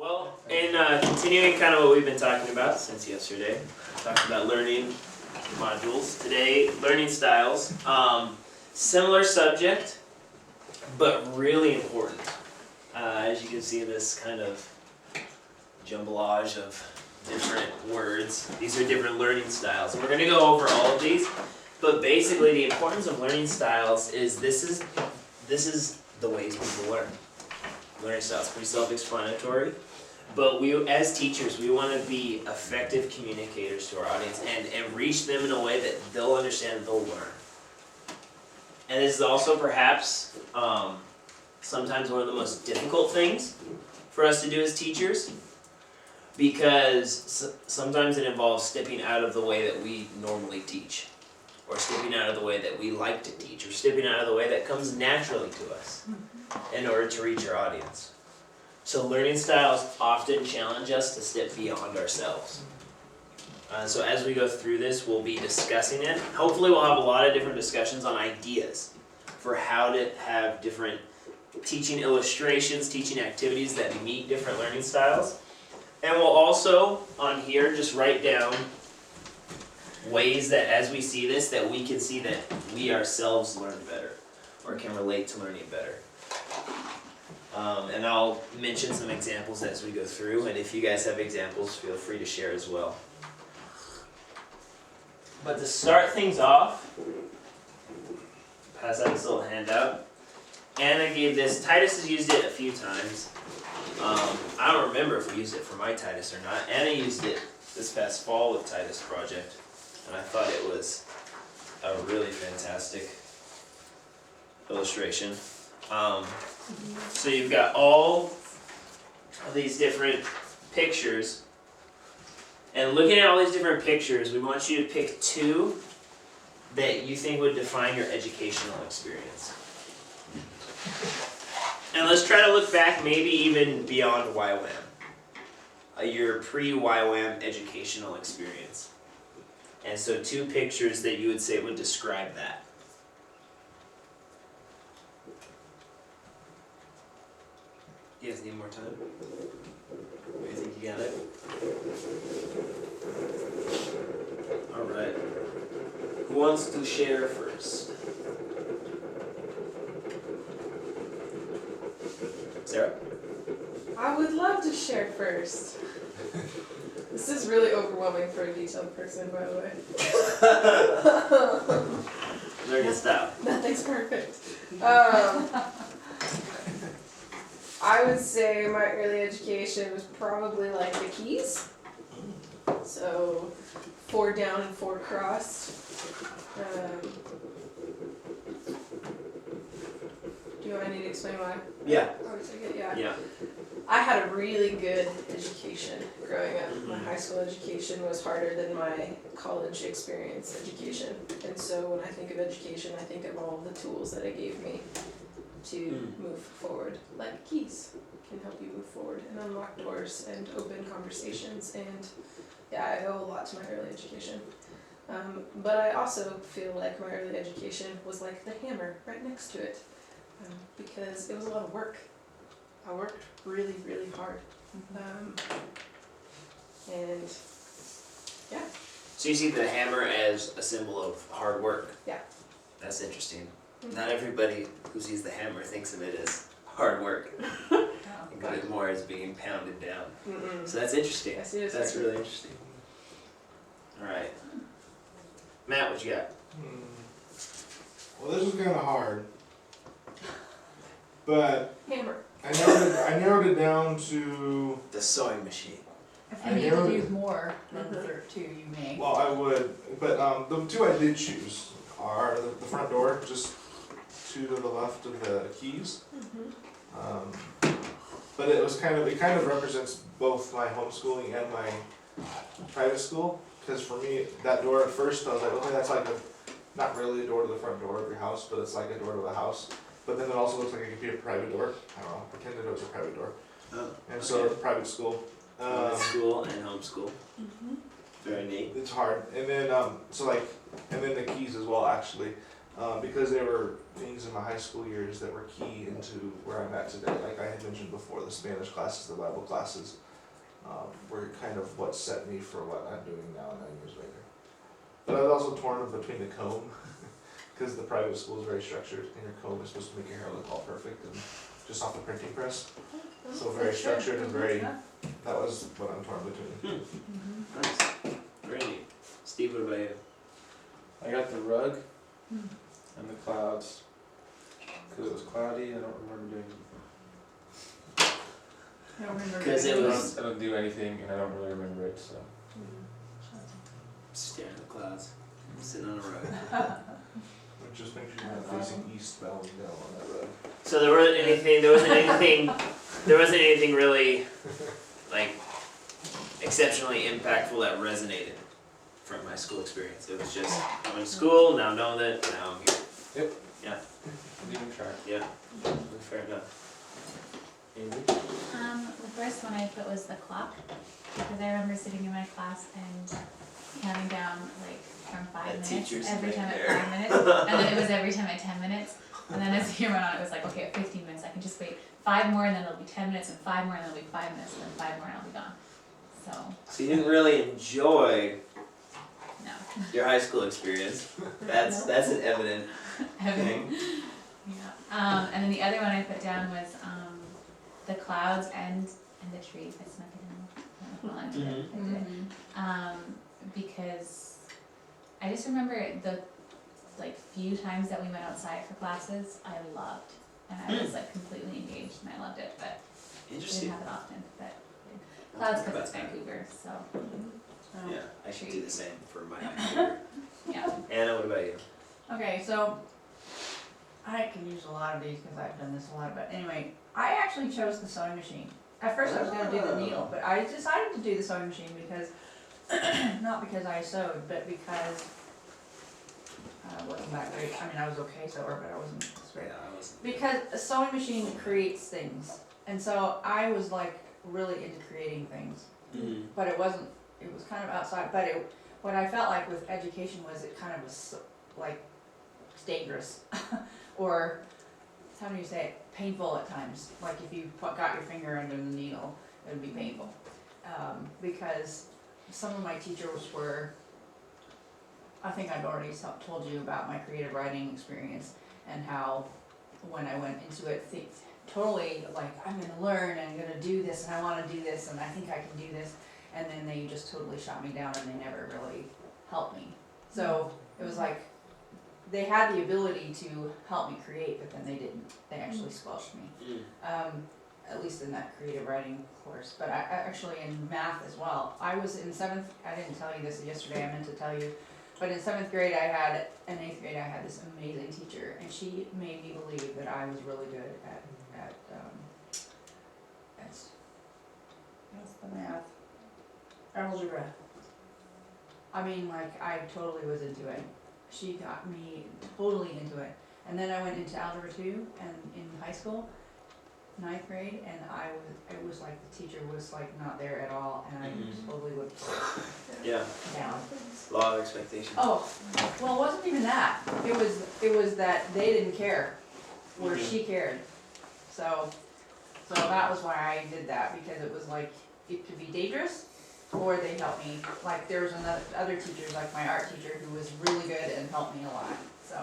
Well, in continuing kind of what we've been talking about since yesterday, talked about learning modules. Today, learning styles. Similar subject, but really important. As you can see, this kind of jumblage of different words. These are different learning styles. And we're going to go over all of these. But basically, the importance of learning styles is this is the ways people learn. Learning styles, pretty self-explanatory. But we, as teachers, we want to be effective communicators to our audience and reach them in a way that they'll understand and they'll learn. And this is also perhaps sometimes one of the most difficult things for us to do as teachers, because sometimes it involves stepping out of the way that we normally teach, or stepping out of the way that we like to teach, or stepping out of the way that comes naturally to us in order to reach our audience. So learning styles often challenge us to step beyond ourselves. So as we go through this, we'll be discussing it. Hopefully we'll have a lot of different discussions on ideas for how to have different teaching illustrations, teaching activities that meet different learning styles. And we'll also, on here, just write down ways that as we see this, that we can see that we ourselves learn better, or can relate to learning better. And I'll mention some examples as we go through, and if you guys have examples, feel free to share as well. But to start things off, pass out this little handout. Anna gave this. Titus has used it a few times. I don't remember if we used it for my Titus or not. Anna used it this past fall with Titus project, and I thought it was a really fantastic illustration. So you've got all of these different pictures, and looking at all these different pictures, we want you to pick two that you think would define your educational experience. And let's try to look back maybe even beyond YWAM, your pre-YWAM educational experience. And so two pictures that you would say would describe that. You guys need more time? What do you think, you got it? Alright. Who wants to share first? Sarah? I would love to share first. This is really overwhelming for a detailed person, by the way. Learning style. Nothing's perfect. I would say my early education was probably like the keys. So 4 down and 4 crossed. Do I need to explain why? Yeah. I would take it, yeah. Yeah. I had a really good education growing up. My high school education was harder than my college experience education. And so when I think of education, I think of all of the tools that it gave me to move forward. Like keys can help you move forward and unlock doors and open conversations. And yeah, I owe a lot to my early education. But I also feel like my early education was like the hammer right next to it. Because it was a lot of work. I worked really, really hard. And yeah. So you see the hammer as a symbol of hard work? Yeah. That's interesting. Not everybody who sees the hammer thinks of it as hard work. Think of it more as being pounded down. So that's interesting. I see it as That's hard. really interesting. Alright. Matt, what you got? Well, this is kind of hard, but Hammer. I narrowed it down to, The sewing machine. If I you need narrowed to it- use more than the 2, you may. well, I would, but the two I did choose are the front door, just 2 to the left of the keys. But it kind of represents both my homeschooling and my private school. Because for me, that door at first, I was like, okay, that's like not really a door to the front door of your house, but it's like a door to the house. But then it also looks like it could be a private door. I don't know, pretended it was a private door. Oh, And so private school. school and homeschool. Very neat. It's hard. And then and then the keys as well, actually. because they were things in my high school years that were key into where I'm at today. Like I had mentioned before, the Spanish classes, the Bible classes, were kind of what set me for what I'm doing now 9 years later. But I was also torn between the comb, because the private school is very structured, and your comb is supposed to make your hair look all perfect and just off the printing press. So very structured and very, that was what I'm torn between. Nice. Very neat. Steve, what about you? I got the rug and the clouds. Because it was cloudy, I don't remember doing I don't remember. Because it was- I don't do anything and I don't really remember it, so. Staring at the clouds. Sitting on a rug. Just make sure you're not facing east, bowing down on that rug. So there wasn't anything really, like, exceptionally impactful that resonated from my school experience. It was just, I'm in school, now know that, now I'm here. Leaving track. Yeah, fair enough. Amy? The first one I put was the clock, because I remember sitting in my class and counting down like from 5 That minutes, teacher's every time at nightmare. 5 minutes, and then it was every time at 10 minutes, and then as the year went on, it was like, okay, at 15 minutes, I can just wait 5 more, and then it'll be 10 minutes, and 5 more, and then it'll be 5 minutes, and then 5 more, and I'll be gone. So, So you didn't really enjoy no. your high school experience. That's an evident thing. Yeah. And then the other one I put down was the clouds and the tree. I snuck it in. I did. Because I just remember the like few times that we went outside for classes, I loved, and I was like completely engaged, and I loved it. But we didn't Interesting. have it often. But clouds because it's About that. Vancouver, so Yeah, I should do the same for my computer. yeah. Anna, what about you? Okay, so I can use a lot of these because I've done this a lot, but anyway, I actually chose the sewing machine. At first I was gonna do the needle, but I decided to do the sewing machine because, not because I sewed, but because I wasn't that great. I mean, I was okay sewer, but I wasn't great. Yeah, I was. Because a sewing machine creates things, and so I was like really into creating things. Mm-hmm. But it wasn't, it was kind of outside, but what I felt like with education was it kind of was like, it's dangerous. Or, how do you say it, painful at times, like if you got your finger under the needle, it would be painful. Because some of my teachers were, I think I've already told you about my creative writing experience, and how when I went into it, totally like, I'm gonna learn, and I'm gonna do this, and I wanna do this, and I think I can do this, and then they just totally shot me down, and they never really helped me. So, it was like, they had the ability to help me create, but then they didn't. They actually squelched me. At least in that creative writing course. But I actually in math as well. I was in 7th, I didn't tell you this yesterday, I meant to tell you. But in 7th grade and 8th grade I had this amazing teacher, and she made me believe that I was really good at what's the math? Algebra. I mean, like, I totally was into it. She got me totally into it. And then I went into Algebra 2 and in high school, 9th grade, and it was like the teacher was like not there at all, and I totally would Yeah, down. law of expectation. Oh, well, it wasn't even that. It was that they didn't care, where she cared. So that was why I did that, because it was like, it could be dangerous, or they helped me. Like there was other teachers, like my art teacher, who was really good and helped me a lot. So,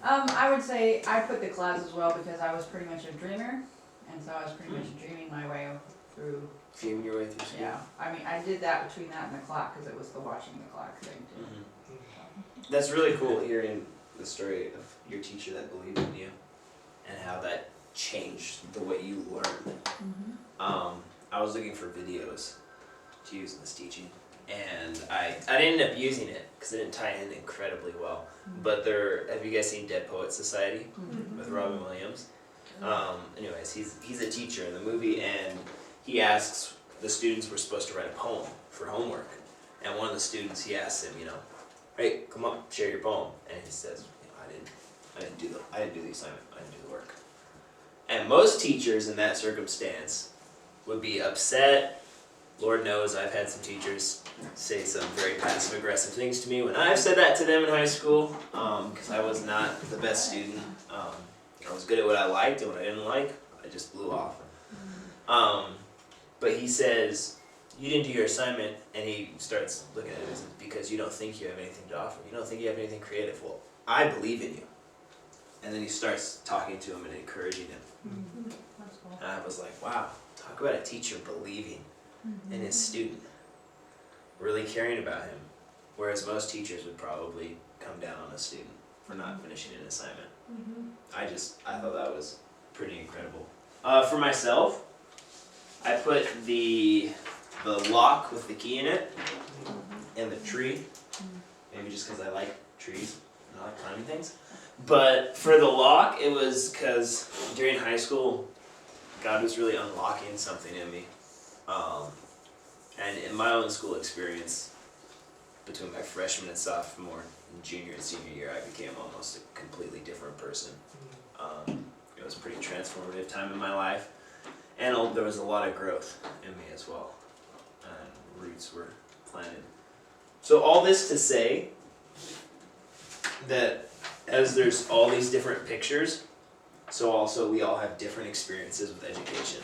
I would say I put the clouds as well because I was pretty much a dreamer, and so I was pretty much dreaming my way through. Dreaming your way through school. Yeah, I mean, I did that between that and the clock because it was the watching the clock thing too. That's really cool hearing the story of your teacher that believed in you and how that changed the way you learned. I was looking for videos to use in this teaching, and I didn't end up using it because it didn't tie in incredibly well. But have you guys seen Dead Poets Society with Robin Williams? Anyways, he's a teacher in the movie, and he asks the students were supposed to write a poem for homework, and one of the students, he asks him, hey, come up, share your poem, and he says, I didn't do the assignment, I didn't do the work. And most teachers in that circumstance would be upset, Lord knows I've had some teachers say some very passive aggressive things to me when I've said that to them in high school, because I was not the best student. I was good at what I liked, and what I didn't like, I just blew off. But he says, you didn't do your assignment, and he starts looking at it as because you don't think you have anything to offer. You don't think you have anything creative. Well, I believe in you. And then he starts talking to him and encouraging him. That's cool. And I was like, wow, talk about a teacher believing in his student, really caring about him. Whereas most teachers would probably come down on a student for not finishing an assignment. I thought that was pretty incredible. For myself, I put the lock with the key in it and the tree. Maybe just because I like trees and I like climbing things. But for the lock, it was because during high school, God was really unlocking something in me. And in my own school experience, between my freshman and sophomore, and junior and senior year, I became almost a completely different person. It was a pretty transformative time in my life, and there was a lot of growth in me as well, and roots were planted. So all this to say that as there's all these different pictures, so also we all have different experiences with education.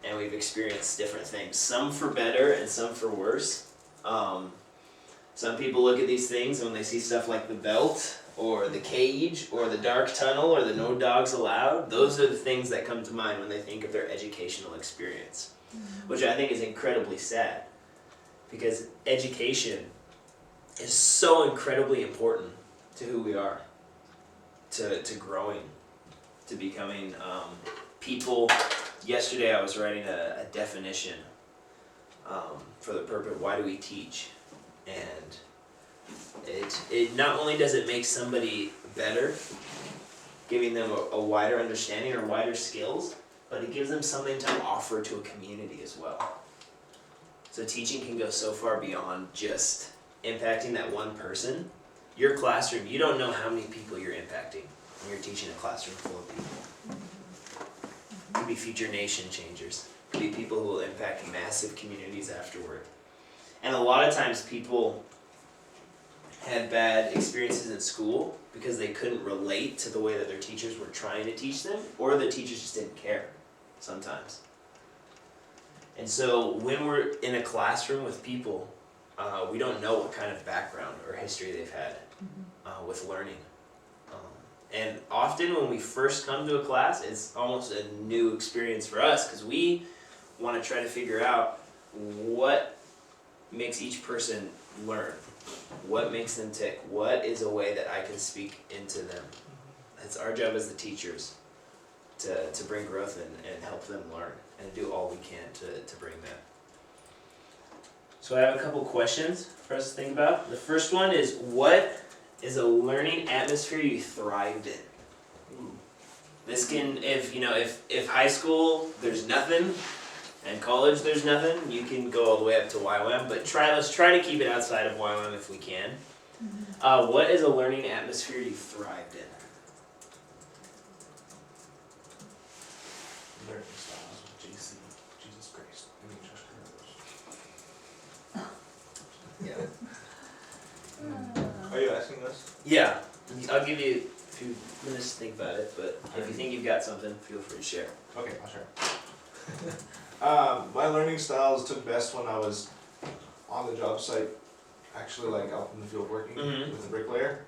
And we've experienced different things, some for better and some for worse. Some people look at these things and when they see stuff like the belt, or the cage, or the dark tunnel, or the no dogs allowed, those are the things that come to mind when they think of their educational experience, which I think is incredibly sad, because education is so incredibly important to who we are, to growing, to becoming people. Yesterday I was writing a definition for the purpose, why do we teach? And it not only does it make somebody better, giving them a wider understanding or wider skills, but it gives them something to offer to a community as well. So teaching can go so far beyond just impacting that one person. Your classroom, you don't know how many people you're impacting when you're teaching a classroom full of people. It could be future nation changers. It could be people who will impact massive communities afterward. And a lot of times people had bad experiences in school because they couldn't relate to the way that their teachers were trying to teach them, or the teachers just didn't care sometimes. And so when we're in a classroom with people, we don't know what kind of background or history they've had with learning. And often when we first come to a class, it's almost a new experience for us because we want to try to figure out what makes each person learn, what makes them tick, what is a way that I can speak into them. It's our job as the teachers to bring growth and help them learn and do all we can to bring that. So I have a couple questions for us to think about. The first one is, what is a learning atmosphere you thrived in? This can, if high school there's nothing, and college there's nothing, you can go all the way up to YWAM, but let's try to keep it outside of YWAM if we can. What is a learning atmosphere you thrived in? Learning styles with JC, Jesus Christ, I mean, Josh Carlos. Yeah. Are you asking this? Yeah, I'll give you a few minutes to think about it, but if you think you've got something, feel free to share. Okay, I'll share. My learning styles took best when I was on the job site, actually like out in the field working with a bricklayer.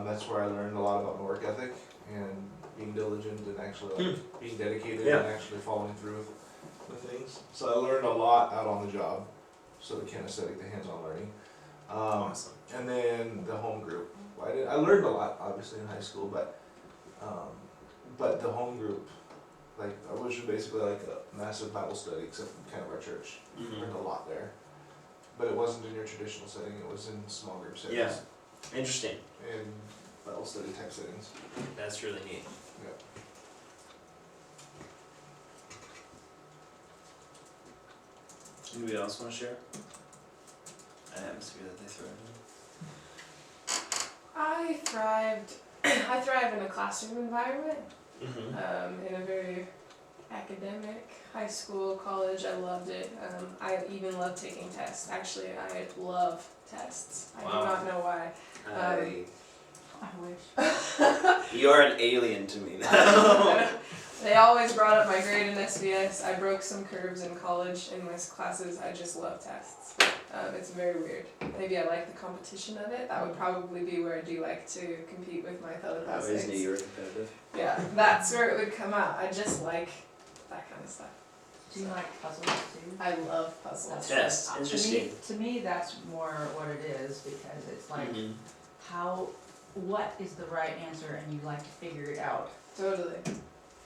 That's where I learned a lot about my work ethic and being diligent and actually like being dedicated and actually following through with things. So I learned a lot out on the job, so the kinesthetic, the hands-on learning. Awesome. And then the home group. I learned a lot obviously in high school, but the home group, like I was basically like a massive Bible study, except kind of our church. Learned a lot there, but it wasn't in your traditional setting. It was in small group settings. Yeah. Interesting. In Bible study type settings. That's really neat. Yeah. Anybody else want to share an atmosphere that they thrive I thrive in a classroom environment, in? in a very academic, high school, college, I loved it. I even loved taking tests. Actually, I love tests. I Wow. do not know why. I wish. You're an alien to me now. They always brought up my grade in SBS. I broke some curves in college in my classes. I just love tests. It's very weird. Maybe I like the competition of it. That would probably be where I do like to compete with my fellow I always knew classmates. you were competitive. Yeah, that's where it would come out. I just like that kind of stuff. Do you like puzzles too? I love puzzles. Tests, To interesting. me, to me, that's more what it is, because it's like, Mhm. what is the right answer, and you like to figure it out. Totally.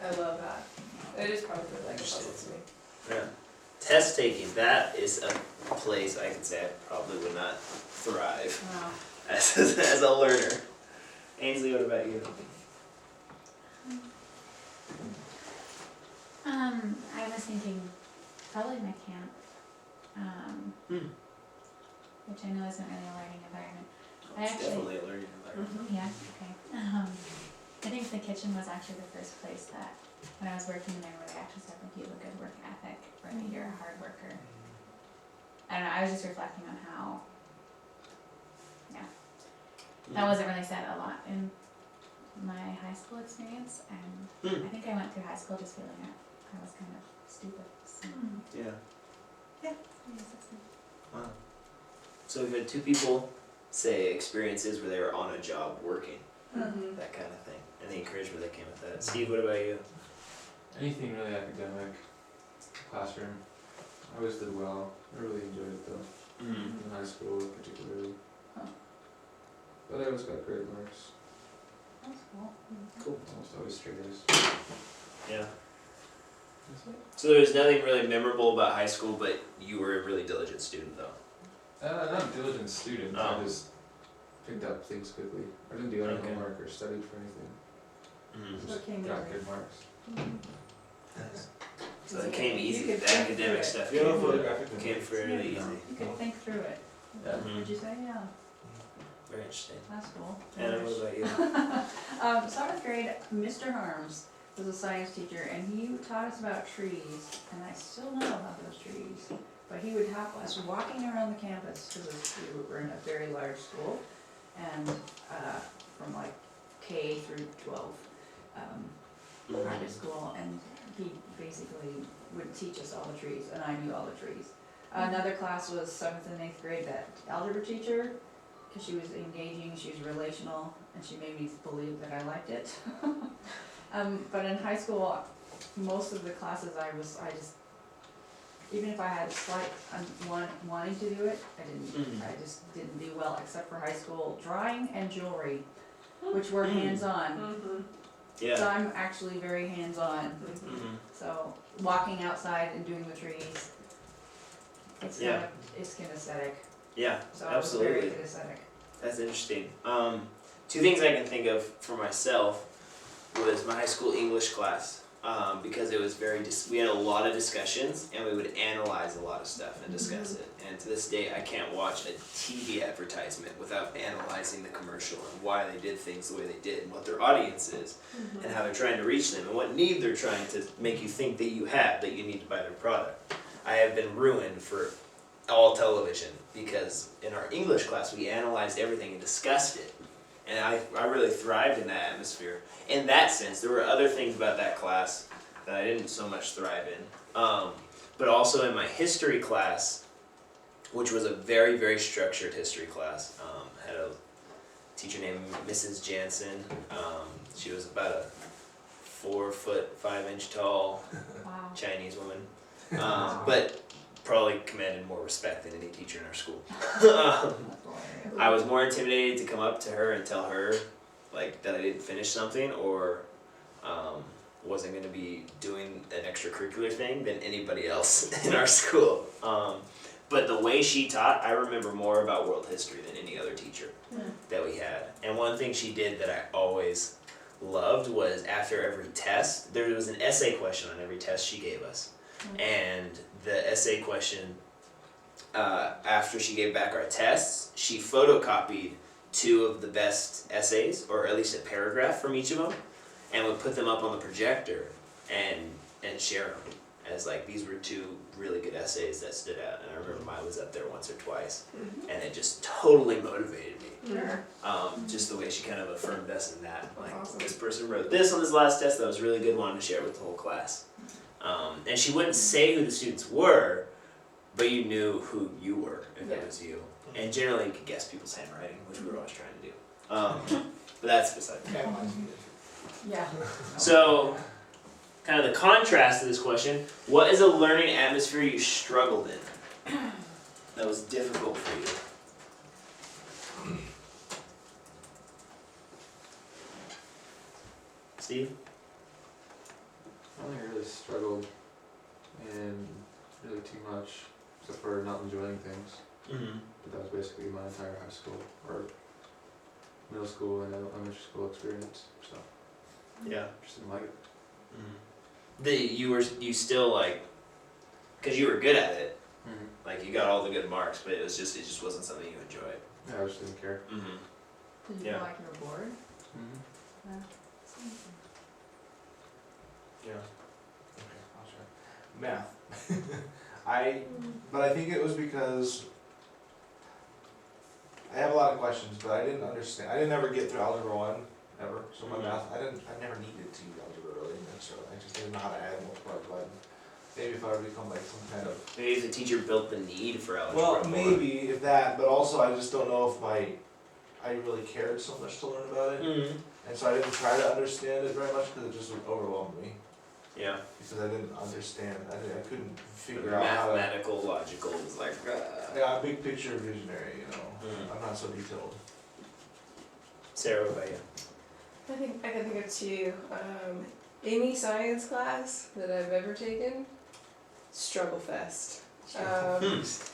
I love that. It is probably like a puzzle to me. Yeah. Test taking, that is a place I can say I probably would not thrive Wow. as a learner. Ainsley, what about you? I was thinking probably my camp, which I know isn't really a learning environment. I It's actually, definitely a learning environment. yeah, okay. I think the kitchen was actually the first place that, when I was working there, where they actually said like you have a good work ethic, or that you're a hard worker. I don't know, I was just reflecting on how, that wasn't really said a lot in my high school experience, and I think I went through high school just feeling that I was kind of stupid, so. Yeah. I guess that's good. Wow. So we've had two people say experiences where they were on a job working, Mm-hmm. that kind of thing, and the encouragement that came with that. Steve, what about you? Anything really academic, classroom, I always did well. I really enjoyed it though, in high school particularly. Huh. But I always got great marks, That's cool. Cool. almost always straight A's. Yeah. That's it. So there was nothing really memorable about high school, but you were a really diligent student, though. Not a diligent student, Oh. I just picked up things quickly. I didn't do any Okay. homework or studied for anything. Mm-hmm. Just What came got easy? good marks. Nice. So it came easy. You could The think through academic it. stuff Yeah, came, photographic came fairly easy. You could think through it. Yeah. What'd you say? Yeah, Very interesting. that's cool. Anna, what about you? 7th grade, Mr. Harms was a science teacher, and he taught us about trees, and I still know about those trees. But he would have us walking around the campus, because we were in a very large school, and from like K through 12, private school, and he basically would teach us all the trees, and I knew all the trees. Another class was 7th and 8th grade, that algebra teacher, because she was engaging, she was relational, and she made me believe that I liked it. But in high school, most of the classes I just, even if I had a slight wanting to do it, I just didn't do well, except for high school drawing and jewelry, which were hands-on. Mm-hmm. So Yeah. I'm actually very hands-on, Mm-hmm. so walking outside and doing the trees, it's Yeah. kind of, it's kinesthetic, Yeah, so I was very absolutely. kinesthetic. That's interesting. Two things I can think of for myself was my high school English class, because it was we had a lot of discussions, and we would analyze a lot of stuff and discuss it. And to this day, I can't watch a TV advertisement without analyzing the commercial and why they did things the way they did, and what their audience is, and how they're trying to reach them, and what need they're trying to make you think that you have, that you need to buy their product. I have been ruined for all television, because in our English class we analyzed everything and discussed it, and I really thrived in that atmosphere. In that sense, there were other things about that class that I didn't so much thrive in, but also in my history class, which was a very, very structured history class. Had a teacher named Mrs. Jansen. She was about a 4'5" tall Wow. Chinese woman, but probably commanded more respect than any teacher in our school. That's hilarious. I was more intimidated to come up to her and tell her like that I didn't finish something, or wasn't going to be doing an extracurricular thing than anybody else in our school. But the way she taught, I remember more about world history than any other teacher that we had. And one thing she did that I always loved was after every test, there was an essay question on every test she gave us. And the essay question, after she gave back our tests, she photocopied 2 of the best essays, or at least a paragraph from each of them, and would put them up on the projector. And and share them as like these were two really good essays that stood out, and I remember mine was up there once or twice, and it just totally motivated me. Sure. Just the way she kind of affirmed us in that, like awesome. this person wrote this on this last test that was really good, wanted to share it with the whole class. And she wouldn't say who the students were, but you knew who you were if it was you. And generally you could guess people's handwriting, which we were always trying to do. But that's beside the point. Yeah. So, kind of the contrast to this question, what is a learning atmosphere you struggled in? That was difficult for you? Steve? I don't think I really struggled in really too much, except for not enjoying things. Mm-hmm. But that was basically my entire high school, or middle school and elementary school experience, so Yeah. just didn't like it. You still like, cause you were good at it, Mm-hmm. like you got all the good marks, but it just wasn't something you enjoyed. Yeah, I just didn't care. Mm-hmm. Did you Yeah. feel like you were bored? Mm-hmm. Yeah. Yeah. Okay, I'll try. Math. But I think it was because I have a lot of questions, but I didn't understand. I didn't ever get through algebra 1 ever. So my math, I never needed to use algebra really necessarily. I just didn't know how to add, multiply, divide. Maybe if I would become like some kind of. Maybe if the teacher built the need for algebra. Well, more. maybe if that, but also I just don't know if I really cared so much to learn about it, Mm-hmm. and so I didn't try to understand it very much because it just overwhelmed me. Yeah. Because I didn't understand. I couldn't The figure out how to. mathematical, logical was like. Yeah, big picture visionary, you know. Mm. I'm not so detailed. Sarah, what about you? I can think of two. Any science class that I've ever taken, struggle fest.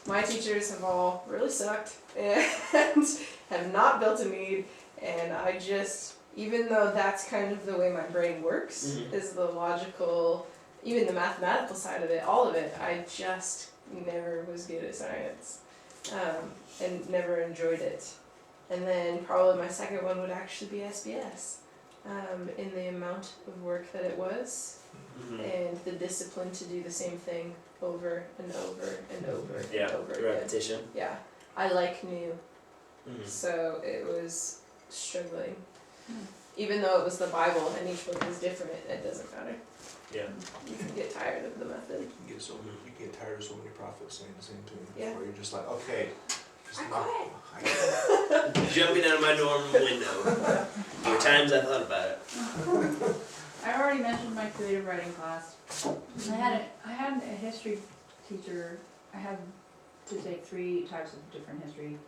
My teachers have all really sucked and have not built a need, and I just, even though that's kind of the way my brain works, Mhm. is the logical, even the mathematical side of it, all of it, I just never was good at science, and never enjoyed it. And then probably my second one would actually be SBS, in the amount of work that it was, Mm-hmm. and the discipline to do the same thing over and over and over Yeah, and over the again. repetition. Yeah, I like new, Mm-hmm. so it was struggling. Hmm. Even though it was the Bible and each book is different, it doesn't matter. Yeah. You can get tired of the method. You get tired of so many prophets saying the same thing. Yeah. Where you're just like, okay, just I not. quit. Jumping out of my dorm window. There were times I thought about it. I already mentioned my creative writing class. I had a history teacher. I had to take 3 types of different history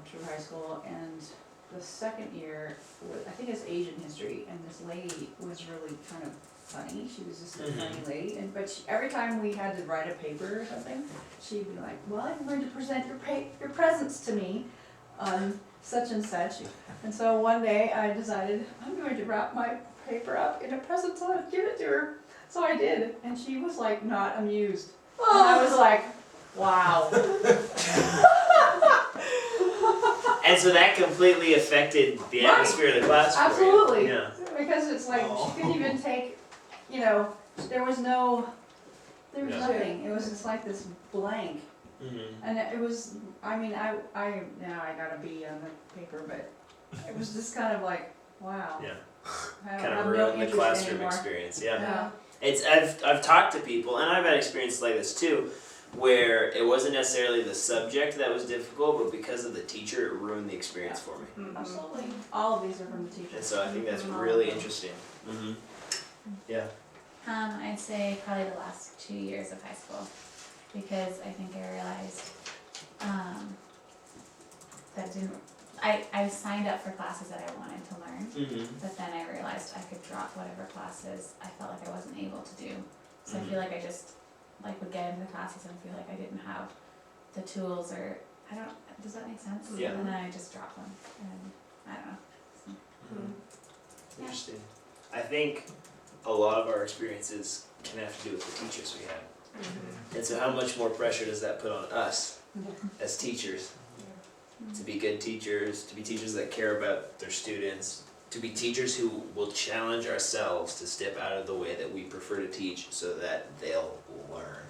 through high school, and the second year, I think it's Asian history, and this lady was really kind of funny. She was just a funny lady, but every time we had to write a paper or something, she'd be like, "Well, I'm going to present your presents to me on such and such." And so one day I decided I'm going to wrap my paper up in a present so I'd give it to her. So I did, and she was like not amused. And I was like, wow. And so that completely affected the Right. atmosphere of the class for you. Absolutely. Yeah. Because it's like she couldn't even take, there was Yeah. nothing. It was just like this blank. Mm-hmm. And it was, I mean, I now I got a B on the paper, but it was just kind of like, wow. Yeah. I Kind of have no ruined the interest classroom anymore. experience. Yeah. Yeah. I've talked to people, and I've had experiences like this too, where it wasn't necessarily the subject that was difficult, but because of the teacher, it ruined the experience for me. Mhm. Absolutely. All of these are from the And teachers. so I think that's Mhm. really interesting. Mm-hmm. Yeah. I'd say probably the last 2 years of high school, because I think I realized that I signed up for classes that I wanted to learn, Mm-hmm. but then I realized I could drop whatever classes I felt like I wasn't able to do. So Mhm. I feel like I just would get into the classes and feel like I didn't have the tools, or does that make sense? Yeah. And then I just dropped them, and I don't know. So, Yeah. Interesting. I think a lot of our experiences can have to do with the teachers we had. Mhm. And so how much more pressure does that put on us as teachers? To be good teachers, to be teachers that care about their students, to be teachers who will challenge ourselves to step out of the way that we prefer to teach so that they'll learn.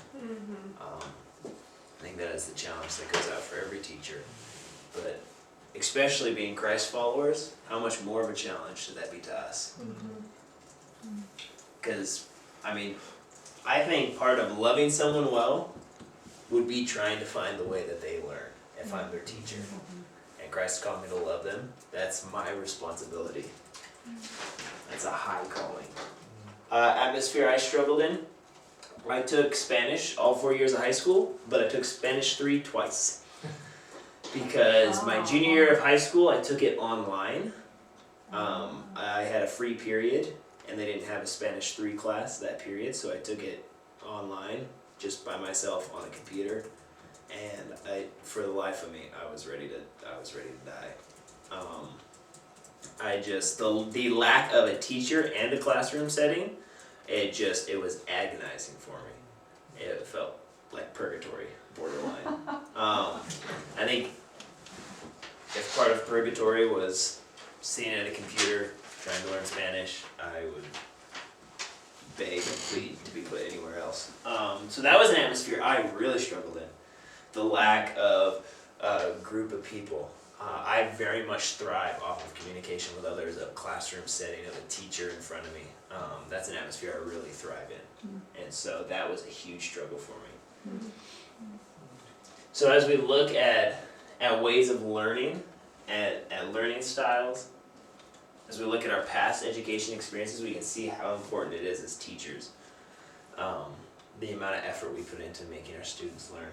I think that is the challenge that goes out for every teacher. But especially being Christ followers, how much more of a challenge should that be to us? Because, I mean, I think part of loving someone well would be trying to find the way that they learn if I'm their teacher. And Christ called me to love them. That's my responsibility. That's a high calling. Atmosphere I struggled in. I took Spanish all 4 years of high school, but I took Spanish 3 twice. Because my junior year of high school, I took it online. I had a free period, and they didn't have a Spanish 3 class that period, so I took it online, just by myself on a computer. And for the life of me, I was ready to die. The lack of a teacher and a classroom setting, it was agonizing for me. It felt like purgatory, borderline. I think if part of purgatory was sitting at a computer trying to learn Spanish, I would beg and plead to be put anywhere else. So that was an atmosphere I really struggled in. The lack of a group of people. I very much thrive off of communication with others, a classroom setting, of a teacher in front of me. That's an atmosphere I really thrive in. And so that was a huge struggle for me. So as we look at ways of learning, at learning styles, as we look at our past education experiences, we can see how important it is as teachers. The amount of effort we put into making our students learn.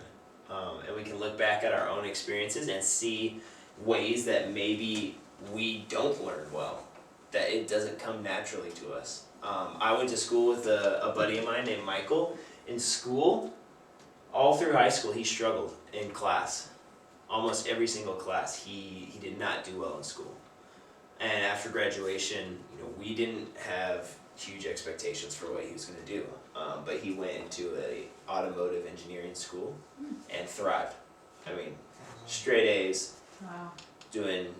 And we can look back at our own experiences and see ways that maybe we don't learn well, that it doesn't come naturally to us. I went to school with a buddy of mine named Michael. In school, all through high school, he struggled in class. Almost every single class, he did not do well in school. And after graduation, we didn't have huge expectations for what he was going to do. But he went into a automotive engineering school and thrived. I mean, straight A's, Wow. doing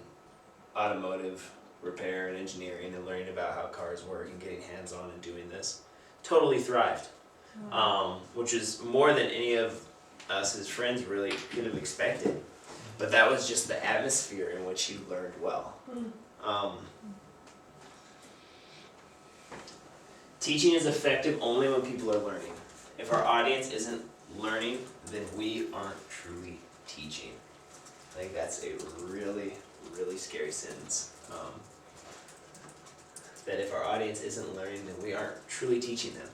automotive repair and engineering and learning about how cars work and getting hands-on and doing this. Totally thrived, which is more than any of us as friends really could have expected. But that was just the atmosphere in which he learned well. Teaching is effective only when people are learning. If our audience isn't learning, then we aren't truly teaching. I think that's a really, really scary sentence. That if our audience isn't learning, then we aren't truly teaching them.